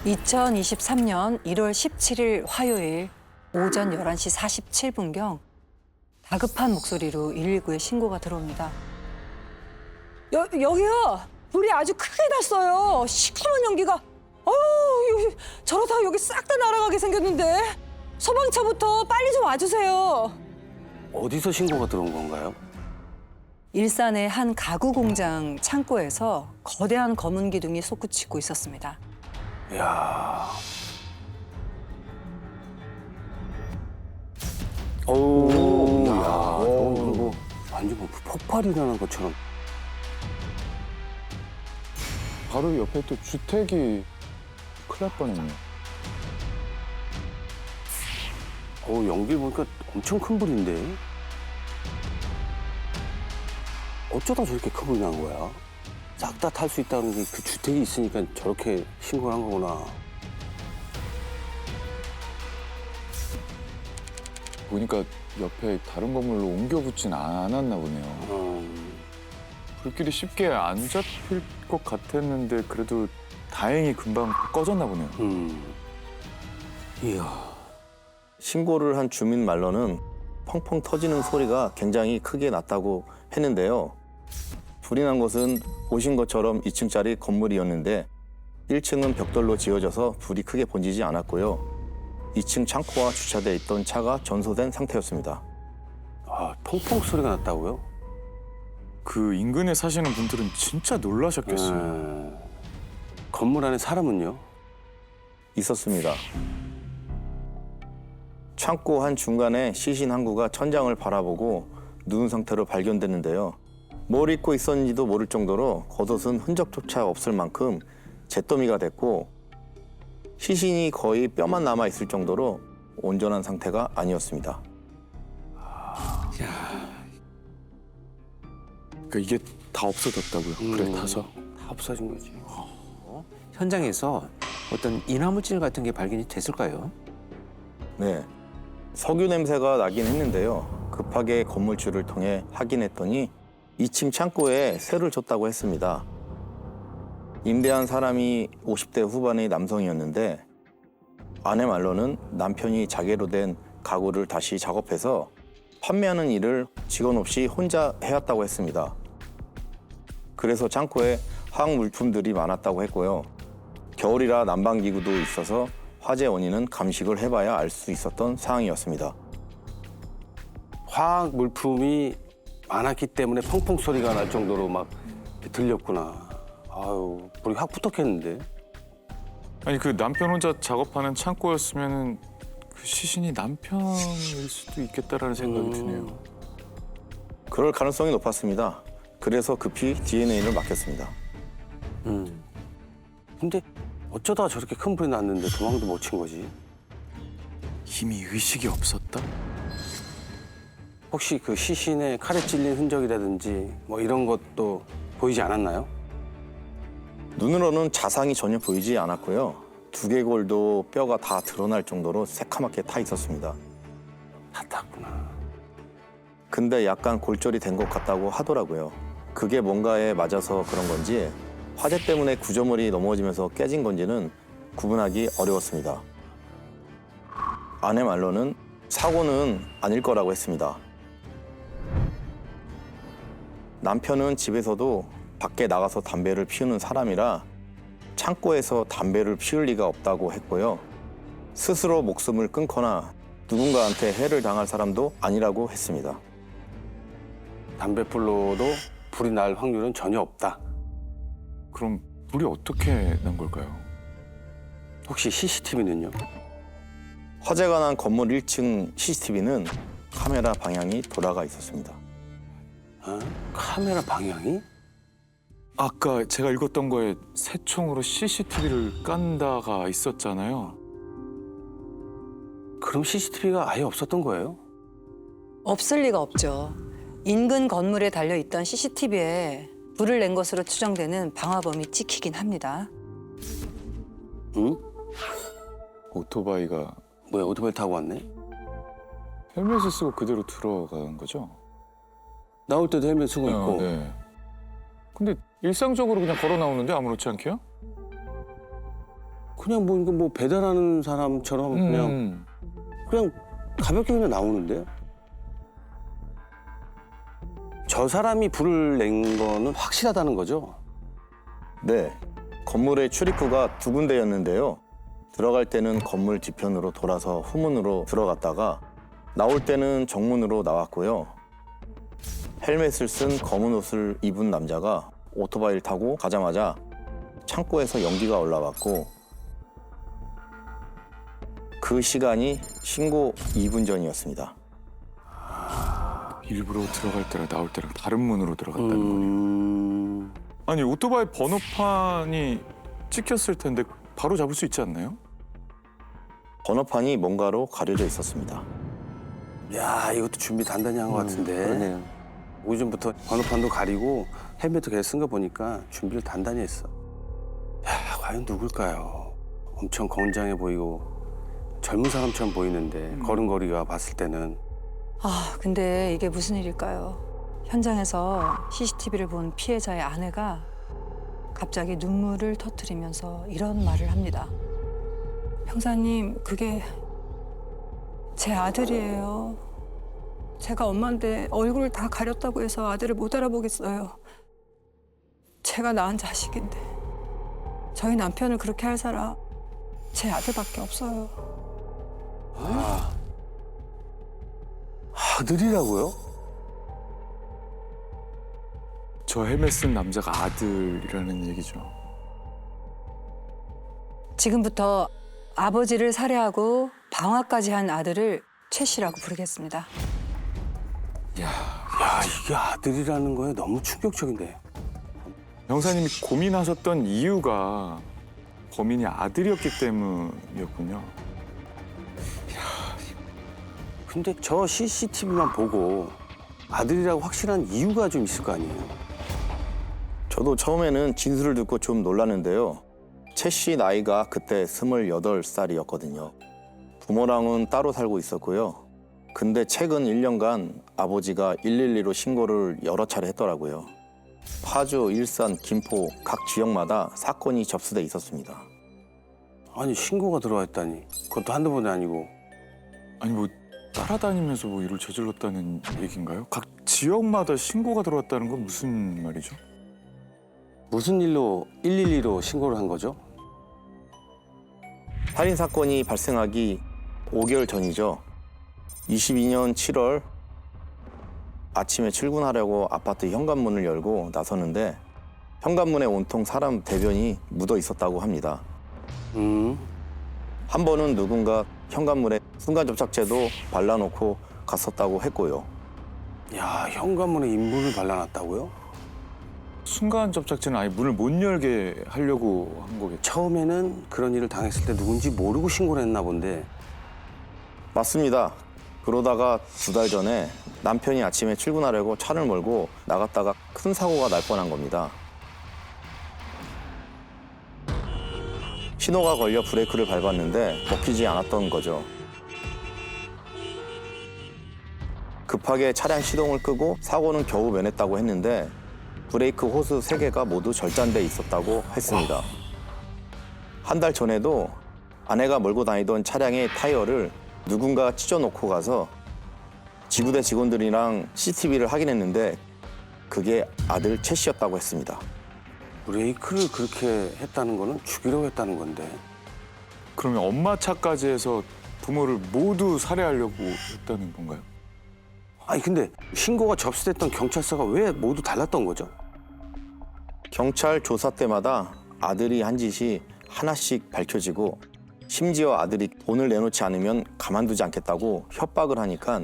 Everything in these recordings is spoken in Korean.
2023년 1월 17일 화요일 오전 11시 47분경 다급한 목소리로 119에 신고가 들어옵니다. 여기요. 불이 아주 크게 났어요. 시커먼 연기가. 저러다가 여기 싹 다 날아가게 생겼는데. 소방차부터 빨리 좀 와주세요. 어디서 신고가 들어온 건가요? 일산의 한 가구 공장 창고에서 거대한 검은 기둥이 솟구치고 있었습니다. 이야. 오, 야, 저거 뭐 완전 뭐 폭발이 나는 것처럼. 바로 옆에 또 주택이 큰일 날 뻔했네요. 연기 보니까 엄청 큰 불인데. 어쩌다 저렇게 큰 불이 난 거야? 싹 다 탈 수 있다는 게 그 주택이 있으니까 저렇게 신고를 한 거구나. 보니까 옆에 다른 건물로 옮겨 붙진 않았나 보네요. 불길이 쉽게 안 잡힐 것 같았는데 그래도 다행히 금방 꺼졌나 보네요. 이야. 신고를 한 주민 말로는 펑펑 터지는 소리가 굉장히 크게 났다고 했는데요. 불이 난 곳은 보신 것처럼 2층짜리 건물이었는데 1층은 벽돌로 지어져서 불이 크게 번지지 않았고요. 2층 창고와 주차돼 있던 차가 전소된 상태였습니다. 아, 펑펑 소리가 났다고요? 그 인근에 사시는 분들은 진짜 놀라셨겠어요. 건물 안에 사람은요? 있었습니다. 창고 한 중간에 시신 한 구가 천장을 바라보고 누운 상태로 발견됐는데요. 뭘 입고 있었는지도 모를 정도로 겉옷은 흔적조차 없을 만큼 잿더미가 됐고 시신이 거의 뼈만 남아 있을 정도로 온전한 상태가 아니었습니다. 그러니까 이게 다 없어졌다고요. 그래 타서. 다 없어진 거지. 현장에서 어떤 인화물질 같은 게 발견이 됐을까요? 네, 석유 냄새가 나긴 했는데요. 급하게 건물주를 통해 확인했더니 2층 창고에 새를 줬다고 했습니다. 임대한 사람이 50대 후반의 남성이었는데 아내 말로는 남편이 자개로 된 가구를 다시 작업해서 판매하는 일을 직원 없이 혼자 해왔다고 했습니다. 그래서 창고에 화학 물품들이 많았다고 했고요. 겨울이라 난방기구도 있어서 화재 원인은 감식을 해봐야 알 수 있었던 상황이었습니다. 화학 물품이 많았기 때문에 펑펑 소리가 날 정도로 막 들렸구나. 아유, 불이 확 붙었겠는데. 아니 그 남편 혼자 작업하는 창고였으면은 그 시신이 남편일 수도 있겠다라는 생각이 드네요. 그럴 가능성이 높았습니다. 그래서 급히 DNA를 맡겼습니다. 근데 어쩌다 저렇게 큰 불이 났는데 도망도 못 친 거지? 이미 의식이 없었다? 혹시 그 시신에 칼에 찔린 흔적이라든지 뭐 이런 것도 보이지 않았나요? 눈으로는 자상이 전혀 보이지 않았고요. 두개골도 뼈가 다 드러날 정도로 새카맣게 타 있었습니다. 다 탔구나. 근데 약간 골절이 된 것 같다고 하더라고요. 그게 뭔가에 맞아서 그런 건지 화재 때문에 구조물이 넘어지면서 깨진 건지는 구분하기 어려웠습니다. 아내 말로는 사고는 아닐 거라고 했습니다. 남편은 집에서도 밖에 나가서 담배를 피우는 사람이라 창고에서 담배를 피울 리가 없다고 했고요. 스스로 목숨을 끊거나 누군가한테 해를 당할 사람도 아니라고 했습니다. 담배불로도 불이 날 확률은 전혀 없다. 그럼 불이 어떻게 난 걸까요? 혹시 CCTV는요? 화재가 난 건물 1층 CCTV는 카메라 방향이 돌아가 있었습니다. 카메라 방향이? 아까 제가 읽었던 거에 새총으로 CCTV를 깐다가 있었잖아요. 그럼 CCTV가 아예 없었던 거예요? 없을 리가 없죠. 인근 건물에 달려있던 CCTV에 불을 낸 것으로 추정되는 방화범이 찍히긴 합니다. 응? 오토바이가 뭐야, 오토바이 타고 왔네? 헬멧을 쓰고 그대로 들어간 거죠? 나올 때도 헬멧 쓰고 있고. 네. 근데 일상적으로 그냥 걸어 나오는데 아무렇지 않게요? 그냥 뭐 이거 뭐 배달하는 사람처럼 그냥 가볍게 그냥 나오는데. 저 사람이 불을 낸 거는 확실하다는 거죠? 네, 건물의 출입구가 두 군데였는데요. 들어갈 때는 건물 뒤편으로 돌아서 후문으로 들어갔다가 나올 때는 정문으로 나왔고요. 헬멧을 쓴 검은 옷을 입은 남자가 오토바이를 타고 가자마자 창고에서 연기가 올라왔고 그 시간이 신고 2분 전이었습니다. 일부러 들어갈 때랑 나올 때랑 다른 문으로 들어갔다는 거예요. 아니 오토바이 번호판이 찍혔을 텐데 바로 잡을 수 있지 않나요? 번호판이 뭔가로 가려져 있었습니다. 야, 이것도 준비 단단히 한 것 같은데. 그러네요. 오전부터 번호판도 가리고 헬멧도 계속 쓴 거 보니까 준비를 단단히 했어. 야, 과연 누굴까요? 엄청 건장해 보이고 젊은 사람처럼 보이는데 걸음걸이가 봤을 때는. 아, 근데 이게 무슨 일일까요? 현장에서 CCTV를 본 피해자의 아내가 갑자기 눈물을 터뜨리면서 이런 말을 합니다. 형사님, 그게 제 아들이에요. 제가 엄마인데 얼굴을 다 가렸다고 해서 아들을 못 알아보겠어요. 제가 낳은 자식인데 저희 남편을 그렇게 할 사람 제 아들밖에 없어요. 아들이라고요? 저 헬멧 쓴 남자가 아들이라는 얘기죠. 지금부터 아버지를 살해하고 방화까지 한 아들을 최 씨라고 부르겠습니다. 야, 이게 아들이라는 거에 너무 충격적인데. 형사님이 고민하셨던 이유가 범인이 아들이었기 때문이었군요. 근데 저 CCTV만 보고 아들이라고 확실한 이유가 좀 있을 거 아니에요? 저도 처음에는 진술을 듣고 좀 놀랐는데요. 최 씨 나이가 그때 28살이었거든요. 부모랑은 따로 살고 있었고요. 근데 최근 1년간 아버지가 112로 신고를 여러 차례 했더라고요. 파주, 일산, 김포 각 지역마다 사건이 접수돼 있었습니다. 아니, 신고가 들어왔다니. 그것도 한두 번이 아니고. 아니 뭐 따라다니면서 뭐 일을 저질렀다는 얘기인가요? 각 지역마다 신고가 들어왔다는 건 무슨 말이죠? 무슨 일로 112로 신고를 한 거죠? 살인 사건이 발생하기 5개월 전이죠. 22년 7월 아침에 출근하려고 아파트 현관문을 열고 나서는데 현관문에 온통 사람 대변이 묻어 있었다고 합니다. 한 번은 누군가 현관문에 순간접착제도 발라놓고 갔었다고 했고요. 야, 현관문에 인분을 발라놨다고요? 순간 접착제는 아예 문을 못 열게 하려고 한 거겠죠. 처음에는 그런 일을 당했을 때 누군지 모르고 신고를 했나 본데. 맞습니다. 그러다가 2달 전에 남편이 아침에 출근하려고 차를 몰고 나갔다가 큰 사고가 날 뻔한 겁니다. 신호가 걸려 브레이크를 밟았는데 먹히지 않았던 거죠. 급하게 차량 시동을 끄고 사고는 겨우 면했다고 했는데 브레이크 호스 3개가 모두 절단돼 있었다고 했습니다. 한 달 전에도 아내가 몰고 다니던 차량의 타이어를 누군가 찢어놓고 가서 지구대 직원들이랑 CCTV를 확인했는데 그게 아들 최 씨였다고 했습니다. 브레이크를 그렇게 했다는 거는 죽이려고 했다는 건데. 그러면 엄마 차까지 해서 부모를 모두 살해하려고 했다는 건가요? 아니, 근데 신고가 접수됐던 경찰서가 왜 모두 달랐던 거죠? 경찰 조사 때마다 아들이 한 짓이 하나씩 밝혀지고 심지어 아들이 돈을 내놓지 않으면 가만두지 않겠다고 협박을 하니까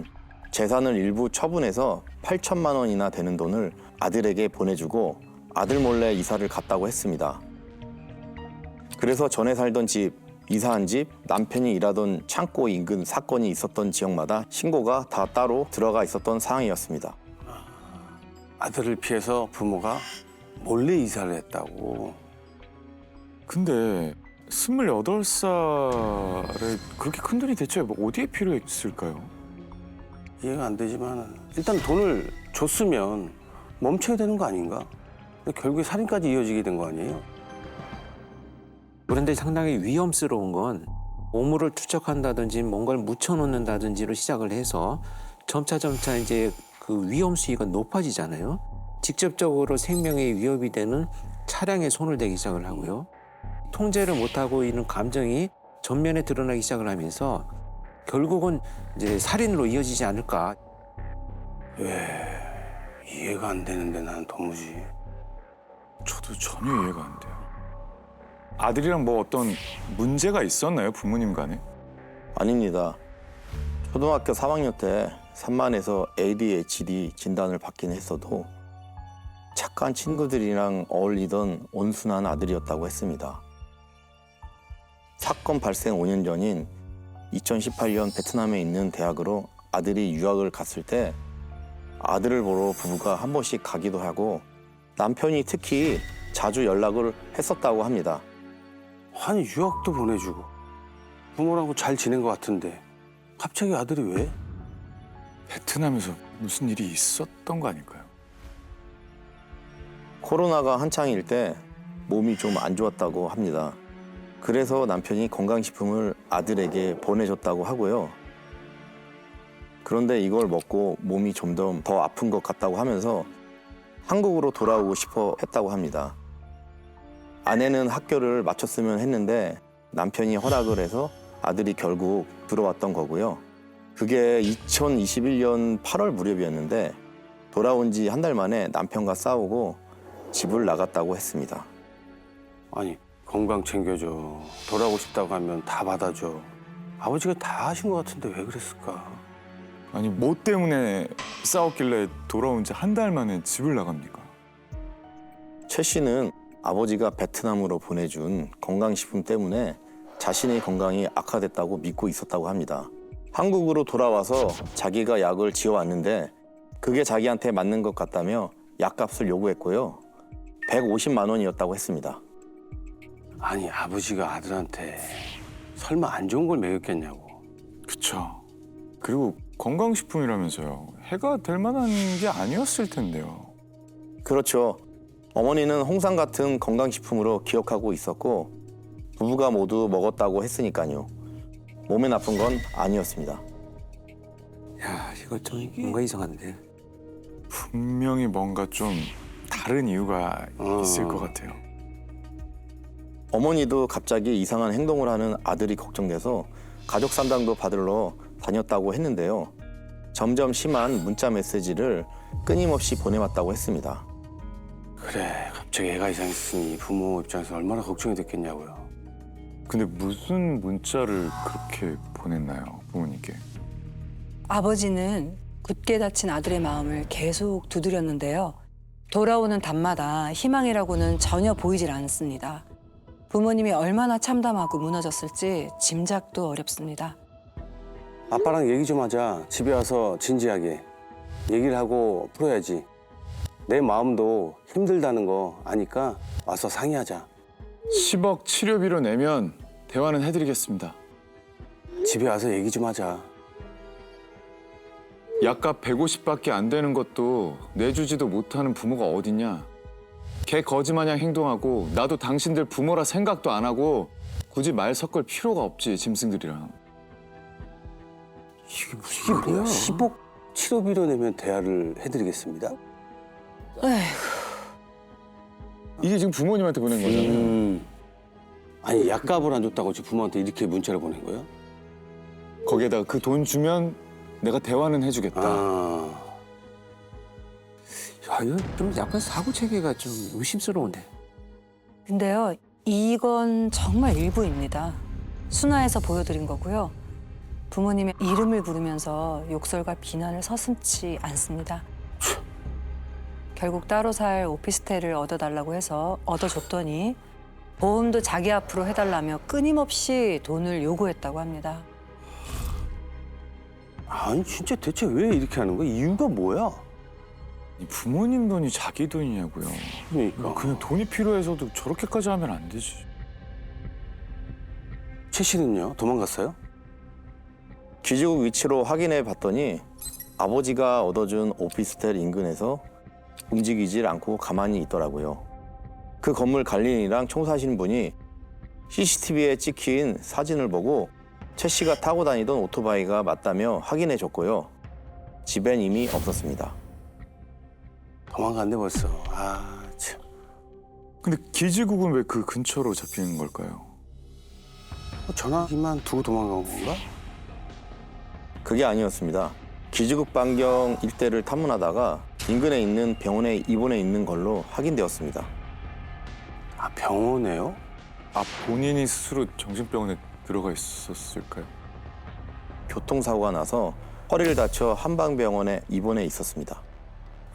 재산을 일부 처분해서 8천만 원이나 되는 돈을 아들에게 보내주고 아들 몰래 이사를 갔다고 했습니다. 그래서 전에 살던 집, 이사한 집, 남편이 일하던 창고 인근 사건이 있었던 지역마다 신고가 다 따로 들어가 있었던 상황이었습니다. 아들을 피해서 부모가 몰래 이사를 했다고. 근데 28살에 그렇게 큰 돈이 대체 어디에 필요했을까요? 이해가 안 되지만 일단 돈을 줬으면 멈춰야 되는 거 아닌가? 근데 결국에 살인까지 이어지게 된 거 아니에요? 그런데 상당히 위험스러운 건 오물을 투척한다든지 뭔가를 묻혀놓는다든지로 시작을 해서 점차 이제 그 위험 수위가 높아지잖아요. 직접적으로 생명에 위협이 되는 차량에 손을 대기 시작을 하고요. 통제를 못하고 있는 감정이 전면에 드러나기 시작을 하면서 결국은 이제 살인으로 이어지지 않을까. 이해가 안 되는데 난 도무지. 저도 전혀 이해가 안 돼요. 아들이랑 뭐 어떤 문제가 있었나요, 부모님 간에? 아닙니다. 초등학교 3학년 때 산만해서 ADHD 진단을 받긴 했어도 착한 친구들이랑 어울리던 온순한 아들이었다고 했습니다. 사건 발생 5년 전인 2018년 베트남에 있는 대학으로 아들이 유학을 갔을 때 아들을 보러 부부가 한 번씩 가기도 하고 남편이 특히 자주 연락을 했었다고 합니다. 아니 유학도 보내주고 부모랑도 잘 지낸 것 같은데 갑자기 아들이 왜? 베트남에서 무슨 일이 있었던 거 아닐까요? 코로나가 한창일 때 몸이 좀 안 좋았다고 합니다. 그래서 남편이 건강식품을 아들에게 보내줬다고 하고요. 그런데 이걸 먹고 몸이 점점 더 아픈 것 같다고 하면서 한국으로 돌아오고 싶어 했다고 합니다. 아내는 학교를 마쳤으면 했는데 남편이 허락을 해서 아들이 결국 들어왔던 거고요. 그게 2021년 8월 무렵이었는데 돌아온 지 한 달 만에 남편과 싸우고 집을 나갔다고 했습니다. 아니 건강 챙겨줘. 돌아오고 싶다고 하면 다 받아줘. 아버지가 다 하신 것 같은데 왜 그랬을까? 아니 뭐 때문에 싸웠길래 돌아온 지 한 달 만에 집을 나갑니까? 최 씨는 아버지가 베트남으로 보내준 건강식품 때문에 자신의 건강이 악화됐다고 믿고 있었다고 합니다. 한국으로 돌아와서 자기가 약을 지어왔는데 그게 자기한테 맞는 것 같다며 약값을 요구했고요. 150만 원이었다고 했습니다. 아니 아버지가 아들한테 설마 안 좋은 걸 먹였겠냐고. 그쵸. 그리고 건강식품이라면서요. 해가 될 만한 게 아니었을 텐데요. 그렇죠. 어머니는 홍삼 같은 건강식품으로 기억하고 있었고 부부가 모두 먹었다고 했으니까요. 몸에 나쁜 건 아니었습니다. 야, 이거 좀 뭔가 이상한데. 분명히 뭔가 좀 다른 이유가 있을 것 같아요. 어머니도 갑자기 이상한 행동을 하는 아들이 걱정돼서 가족 상담도 받으러 다녔다고 했는데요. 점점 심한 문자 메시지를 끊임없이 보내왔다고 했습니다. 그래 갑자기 애가 이상했으니 부모 입장에서 얼마나 걱정이 됐겠냐고요. 근데 무슨 문자를 그렇게 보냈나요, 부모님께? 아버지는 굳게 닫힌 아들의 마음을 계속 두드렸는데요. 돌아오는 밤마다 희망이라고는 전혀 보이질 않습니다. 부모님이 얼마나 참담하고 무너졌을지 짐작도 어렵습니다. 아빠랑 얘기 좀 하자. 집에 와서 진지하게 얘기를 하고 풀어야지. 내 마음도 힘들다는 거 아니까 와서 상의하자. 10억 치료비로 내면 대화는 해드리겠습니다. 집에 와서 얘기 좀 하자. 약값 150밖에 안 되는 것도 내주지도 못하는 부모가 어딨냐. 개 거지마냥 행동하고 나도 당신들 부모라 생각도 안 하고 굳이 말 섞을 필요가 없지, 짐승들이랑. 이게 뭐야? 10억 치료비로 내면 대화를 해드리겠습니다. 이게 지금 부모님한테 보낸 거잖아요. 아니 약값을 안 줬다고 지금 부모한테 이렇게 문자를 보낸 거야? 거기에다가 그 돈 주면 내가 대화는 해주겠다. 아, 야, 이거 좀 약간 사고 체계가 좀 의심스러운데. 근데요, 이건 정말 일부입니다. 순화해서 보여드린 거고요. 부모님의 이름을 부르면서 욕설과 비난을 서슴지 않습니다. 결국 따로 살 오피스텔을 얻어달라고 해서 얻어줬더니 보험도 자기 앞으로 해달라며 끊임없이 돈을 요구했다고 합니다. 아니 진짜 대체 왜 이렇게 하는 거야? 이유가 뭐야? 이 부모님 돈이 자기 돈이냐고요. 그러니까 그냥 돈이 필요해서도 저렇게까지 하면 안 되지. 최 씨는요? 도망갔어요? 귀족 위치로 확인해 봤더니 아버지가 얻어준 오피스텔 인근에서 움직이질 않고 가만히 있더라고요. 그 건물 관리인이랑 청소하시는 분이 CCTV에 찍힌 사진을 보고 최 씨가 타고 다니던 오토바이가 맞다며 확인해 줬고요. 집엔 이미 없었습니다. 도망갔네 벌써. 아 참. 근데 기지국은 왜 그 근처로 잡히는 걸까요? 전화기만 두고 도망간 건가? 그게 아니었습니다. 기지국 반경 일대를 탐문하다가 인근에 있는 병원에 입원해 있는 걸로 확인되었습니다. 아 병원에요? 아, 본인이 스스로 정신병원에 들어가 있었을까요? 교통사고가 나서 허리를 다쳐 한방병원에 입원해 있었습니다.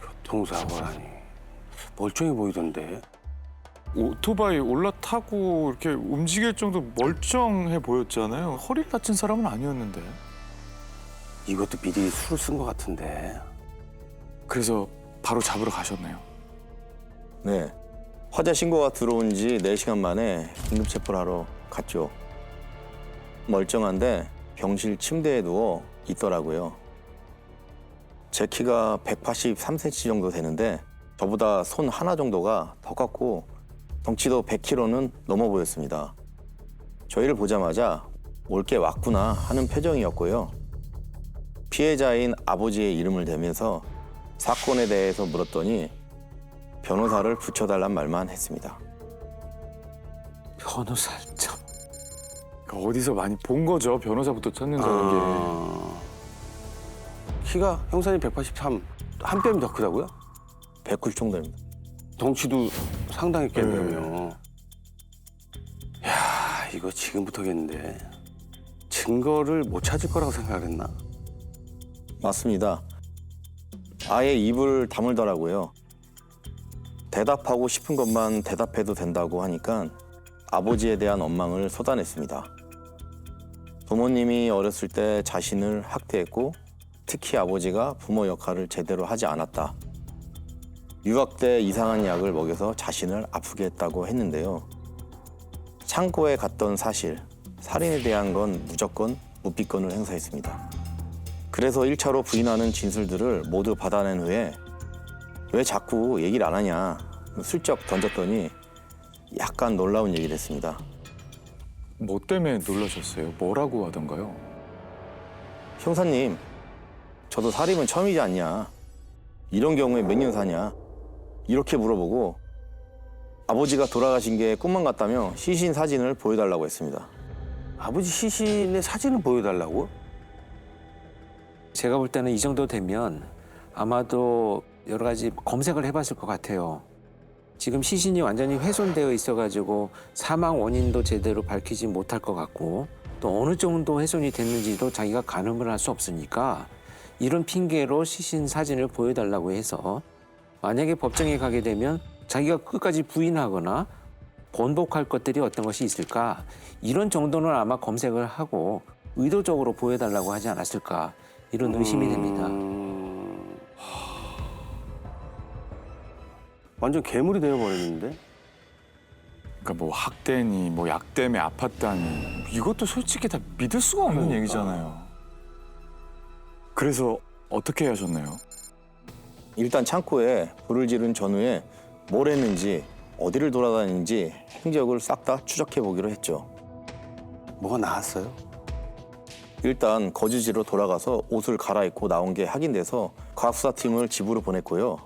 교통사고라니. 멀쩡해 보이던데. 오토바이 올라타고 이렇게 움직일 정도 멀쩡해 보였잖아요. 허리 다친 사람은 아니었는데. 이것도 미리 술을 쓴 것 같은데. 그래서 바로 잡으러 가셨네요. 네. 화재 신고가 들어온 지 4시간 만에 긴급 체포를 하러 갔죠. 멀쩡한데 병실 침대에 누워 있더라고요. 제 키가 183cm 정도 되는데 저보다 손 하나 정도가 더 컸고 덩치도 100kg는 넘어 보였습니다. 저희를 보자마자 올 게 왔구나 하는 표정이었고요. 피해자인 아버지의 이름을 대면서 사건에 대해서 물었더니 변호사를 붙여달란 말만 했습니다. 변호사 참. 그러니까 어디서 많이 본 거죠. 변호사부터 찾는다는 게. 키가 형사님 183, 한 뼘이 더 크다고요? 190 정도입니다. 덩치도 상당했겠네요. 야, 이거 지금부터겠는데. 증거를 못 찾을 거라고 생각했나? 맞습니다. 아예 입을 다물더라고요. 대답하고 싶은 것만 대답해도 된다고 하니까 아버지에 대한 원망을 쏟아냈습니다. 부모님이 어렸을 때 자신을 학대했고 특히 아버지가 부모 역할을 제대로 하지 않았다. 유학 때 이상한 약을 먹여서 자신을 아프게 했다고 했는데요. 창고에 갔던 사실, 살인에 대한 건 무조건 묵비권을 행사했습니다. 그래서 1차로 부인하는 진술들을 모두 받아낸 후에 왜 자꾸 얘기를 안 하냐 슬쩍 던졌더니 약간 놀라운 얘기를 했습니다. 뭐 때문에 놀라셨어요? 뭐라고 하던가요? 형사님, 저도 살인은 처음이지 않냐. 이런 경우에 몇 년 사냐. 이렇게 물어보고 아버지가 돌아가신 게 꿈만 같다며 시신 사진을 보여달라고 했습니다. 아버지 시신의 사진을 보여달라고? 제가 볼 때는 이 정도 되면 아마도 여러 가지 검색을 해봤을 것 같아요. 지금 시신이 완전히 훼손되어 있어가지고 사망 원인도 제대로 밝히지 못할 것 같고 또 어느 정도 훼손이 됐는지도 자기가 가늠을 할 수 없으니까 이런 핑계로 시신 사진을 보여달라고 해서 만약에 법정에 가게 되면 자기가 끝까지 부인하거나 번복할 것들이 어떤 것이 있을까 이런 정도는 아마 검색을 하고 의도적으로 보여달라고 하지 않았을까 이런 의심이 됩니다. 완전 괴물이 되어버렸는데? 그러니까 뭐 학대니 뭐 약 때문에 아팠다니 이것도 솔직히 다 믿을 수가 없는 얘기잖아요. 그래서 어떻게 하셨나요? 일단 창고에 불을 지른 전후에 뭘 했는지 어디를 돌아다니는지 행적을 싹 다 추적해 보기로 했죠. 뭐가 나왔어요? 일단 거주지로 돌아가서 옷을 갈아입고 나온 게 확인돼서 과학수사팀을 집으로 보냈고요.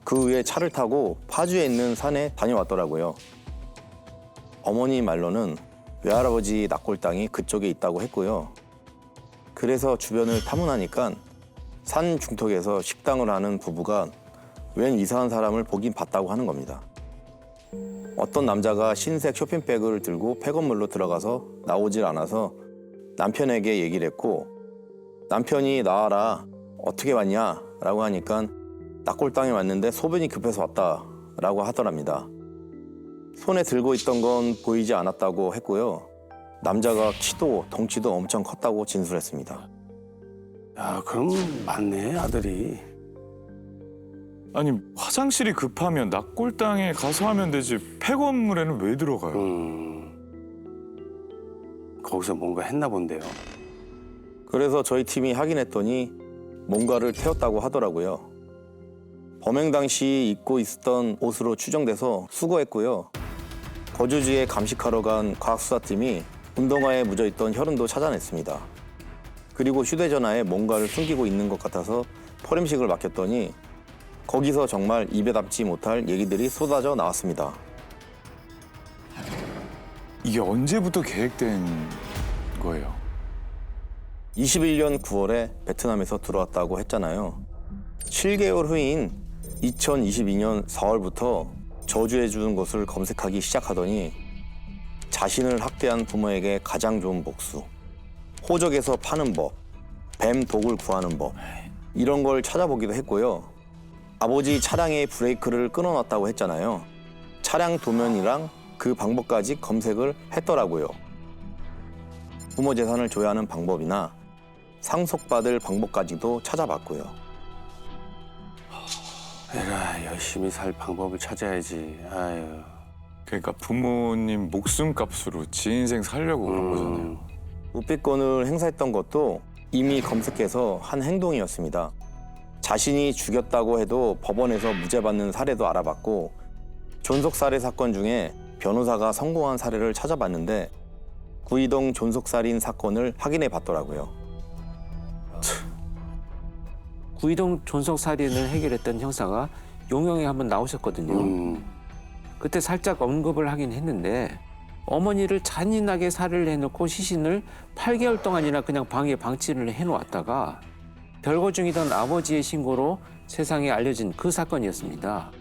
그 후에 차를 타고 파주에 있는 산에 다녀왔더라고요. 어머니 말로는 외할아버지 납골당이 그쪽에 있다고 했고요. 그래서 주변을 탐문하니까 산 중턱에서 식당을 하는 부부가 웬 이상한 사람을 보긴 봤다고 하는 겁니다. 어떤 남자가 흰색 쇼핑백을 들고 폐건물로 들어가서 나오질 않아서 남편에게 얘기를 했고 남편이 나와라 어떻게 왔냐 라고 하니까 납골당에 왔는데 소변이 급해서 왔다 라고 하더랍니다. 손에 들고 있던 건 보이지 않았다고 했고요. 남자가 키도 덩치도 엄청 컸다고 진술했습니다. 야, 그럼 맞네, 아들이. 아니 화장실이 급하면 납골당에 가서 하면 되지 폐건물에는 왜 들어가요? 거기서 뭔가 했나 본데요. 그래서 저희 팀이 확인했더니 뭔가를 태웠다고 하더라고요. 범행 당시 입고 있었던 옷으로 추정돼서 수거했고요. 거주지에 감식하러 간 과학수사팀이 운동화에 묻어있던 혈흔도 찾아냈습니다. 그리고 휴대전화에 뭔가를 숨기고 있는 것 같아서 포렌식을 맡겼더니 거기서 정말 입에 담지 못할 얘기들이 쏟아져 나왔습니다. 이게 언제부터 계획된 거예요? 21년 9월에 베트남에서 들어왔다고 했잖아요. 7개월 후인 2022년 4월부터 저주해 주는 것을 검색하기 시작하더니 자신을 학대한 부모에게 가장 좋은 복수, 호적에서 파는 법, 뱀 독을 구하는 법 이런 걸 찾아보기도 했고요. 아버지 차량의 브레이크를 끊어놨다고 했잖아요. 차량 도면이랑 그 방법까지 검색을 했더라고요. 부모 재산을 조회하는 방법이나 상속받을 방법까지도 찾아봤고요. 에라, 열심히 살 방법을 찾아야지. 아유. 그러니까 부모님 목숨값으로 지 인생 살려고 그런 거잖아요. 우삐권을 행사했던 것도 이미 검색해서 한 행동이었습니다. 자신이 죽였다고 해도 법원에서 무죄받는 사례도 알아봤고 존속살해 사건 중에 변호사가 성공한 사례를 찾아봤는데 구이동 존속살인 사건을 확인해 봤더라고요. 구이동 존속 살인을 해결했던 형사가 용영에 한번 나오셨거든요. 그때 살짝 언급을 하긴 했는데 어머니를 잔인하게 살해를 해놓고 시신을 8개월 동안이나 그냥 방에 방치를 해놓았다가 별거 중이던 아버지의 신고로 세상에 알려진 그 사건이었습니다.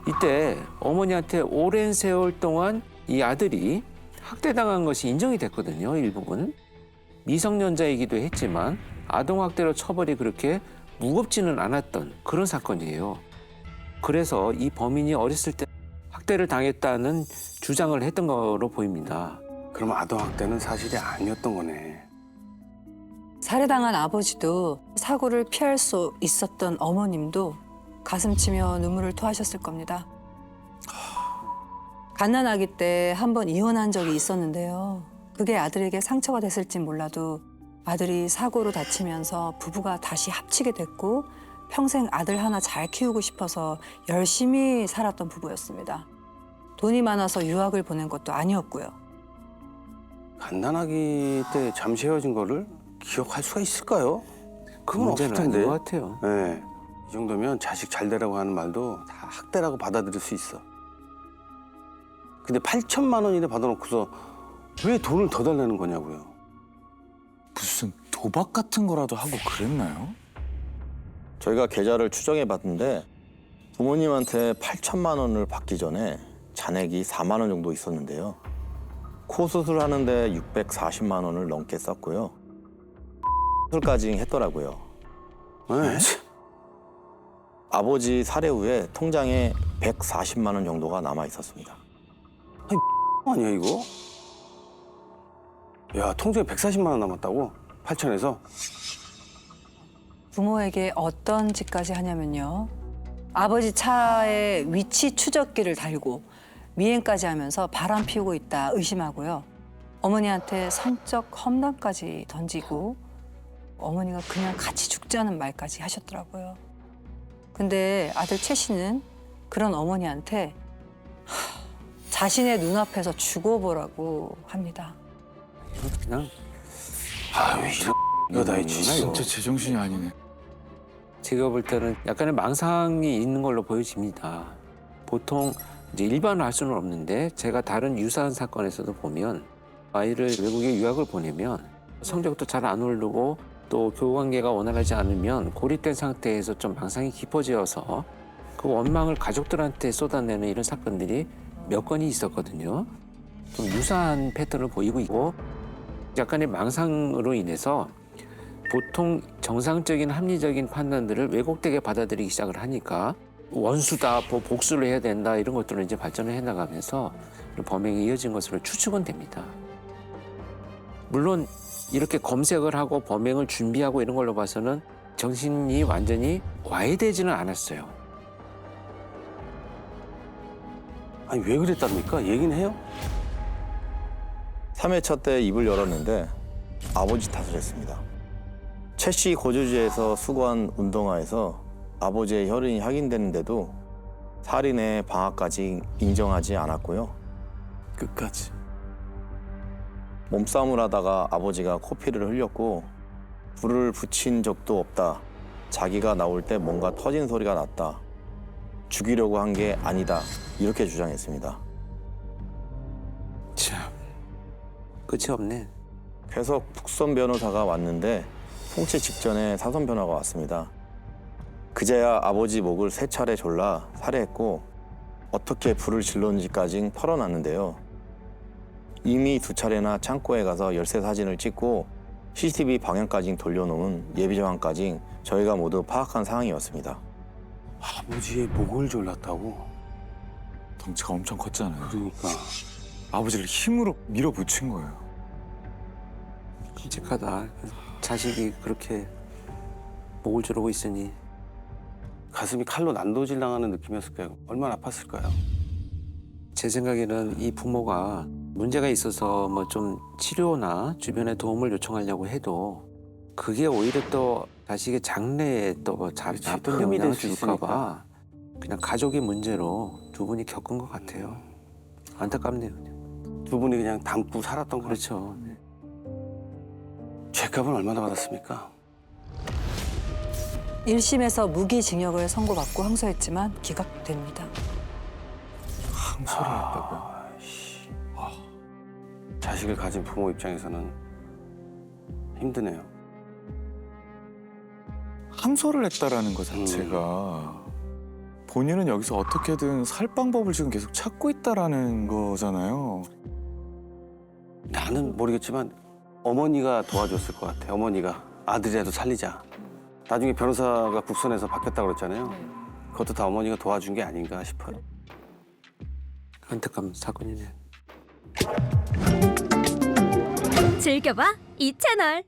이때 어머니한테 오랜 세월 동안 이 아들이 학대당한 것이 인정이 됐거든요. 일부분. 미성년자이기도 했지만 아동학대로 처벌이 그렇게 무겁지는 않았던 그런 사건이에요. 그래서 이 범인이 어렸을 때 학대를 당했다는 주장을 했던 거로 보입니다. 그럼 아동학대는 사실이 아니었던 거네. 살해당한 아버지도 사고를 피할 수 있었던 어머님도 가슴 치며 눈물을 토하셨을 겁니다. 갓난아기 때 한 번 이혼한 적이 있었는데요. 그게 아들에게 상처가 됐을진 몰라도 아들이 사고로 다치면서 부부가 다시 합치게 됐고 평생 아들 하나 잘 키우고 싶어서 열심히 살았던 부부였습니다. 돈이 많아서 유학을 보낸 것도 아니었고요. 갓난아기 때 잠시 헤어진 거를 기억할 수가 있을까요? 그 그건 문제는 없을 텐데. 아닌 것 같아요. 네. 이 정도면 자식 잘 되라고 하는 말도 다 학대라고 받아들일 수 있어. 근데 8천만 원이나 받아놓고서 왜 돈을 더 달라는 거냐고요. 무슨 도박 같은 거라도 하고 그랬나요? 저희가 계좌를 추정해 봤는데 부모님한테 8천만 원을 받기 전에 잔액이 4만 원 정도 있었는데요. 코 수술하는데 640만 원을 넘게 썼고요. 수술까지 했더라고요. 네? 아버지 살해 후에 통장에 140만 원 정도가 남아 있었습니다. 아니야 이거? 야, 통장에 140만 원 남았다고? 8천에서? 부모에게 어떤 짓까지 하냐면요. 아버지 차에 위치 추적기를 달고 미행까지 하면서 바람 피우고 있다 의심하고요. 어머니한테 성적 험담까지 던지고 어머니가 그냥 같이 죽자는 말까지 하셨더라고요. 근데 아들 최 씨는 그런 어머니한테 자신의 눈앞에서 죽어보라고 합니다. 그냥 아유, 이런 거다 했지. 진짜 제정신이 아니네. 제가 볼 때는 약간의 망상이 있는 걸로 보여집니다. 보통 이제 일반을 할 수는 없는데 제가 다른 유사한 사건에서도 보면 아이를 외국에 유학을 보내면 성적도 잘 안 오르고 또 교우관계가 원활하지 않으면 고립된 상태에서 좀 망상이 깊어져서 그 원망을 가족들한테 쏟아내는 이런 사건들이 몇 건이 있었거든요. 좀 유사한 패턴을 보이고 있고 약간의 망상으로 인해서 보통 정상적인 합리적인 판단들을 왜곡되게 받아들이기 시작을 하니까 원수다, 복수를 해야 된다 이런 것들을 이제 발전을 해나가면서 범행이 이어진 것으로 추측은 됩니다. 물론 이렇게 검색을 하고 범행을 준비하고 이런 걸로 봐서는 정신이 완전히 와해되지는 않았어요. 아니, 왜 그랬답니까? 얘기는 해요? 3회차 때 입을 열었는데 아버지 탓을 했습니다. 최 씨 거주지에서 수거한 운동화에서 아버지의 혈흔이 확인되는데도 살인의 방화까지 인정하지 않았고요. 끝까지. 몸싸움을 하다가 아버지가 코피를 흘렸고 불을 붙인 적도 없다. 자기가 나올 때 뭔가 터진 소리가 났다. 죽이려고 한 게 아니다. 이렇게 주장했습니다. 참 끝이 없네. 계속 북선 변호사가 왔는데 통치 직전에 사선 변호가 왔습니다. 그제야 아버지 목을 3차례 졸라 살해했고 어떻게 불을 질렀는지까지 털어놨는데요. 이미 2차례나 창고에 가서 열쇠 사진을 찍고 CCTV 방향까지 돌려놓은 예비 정황까지 저희가 모두 파악한 상황이었습니다. 아버지의 목을 졸랐다고? 덩치가 엄청 컸잖아요. 그러니까. 아버지를 힘으로 밀어붙인 거예요. 끔찍하다. 자식이 그렇게 목을 조르고 있으니 가슴이 칼로 난도질 당하는 느낌이었을까요? 얼마나 아팠을까요? 제 생각에는 이 부모가 문제가 있어서 뭐 좀 치료나 주변에 도움을 요청하려고 해도 그게 오히려 또 자식의 장래에 또 그렇지, 나쁜 흠이 영향을 될수 줄까 있으니까. 봐 그냥 가족의 문제로 두 분이 겪은 것 같아요. 안타깝네요. 그냥. 두 분이 그냥 담고 살았던 거죠. 그렇죠. 네. 죄값은 얼마나 받았습니까? 1심에서 무기징역을 선고받고 항소했지만 기각됩니다. 항소를 했다고요? 자식을 가진 부모 입장에서는 힘드네요. 항소를 했다라는 것 자체가 본인은 여기서 어떻게든 살 방법을 지금 계속 찾고 있다라는 거잖아요. 나는 모르겠지만 어머니가 도와줬을 것 같아. 어머니가 아들이라도 살리자. 나중에 변호사가 국선에서 바뀌었다고 그랬잖아요. 그것도 다 어머니가 도와준 게 아닌가 싶어요. 안타까운 사건이네. 즐겨봐 이 채널.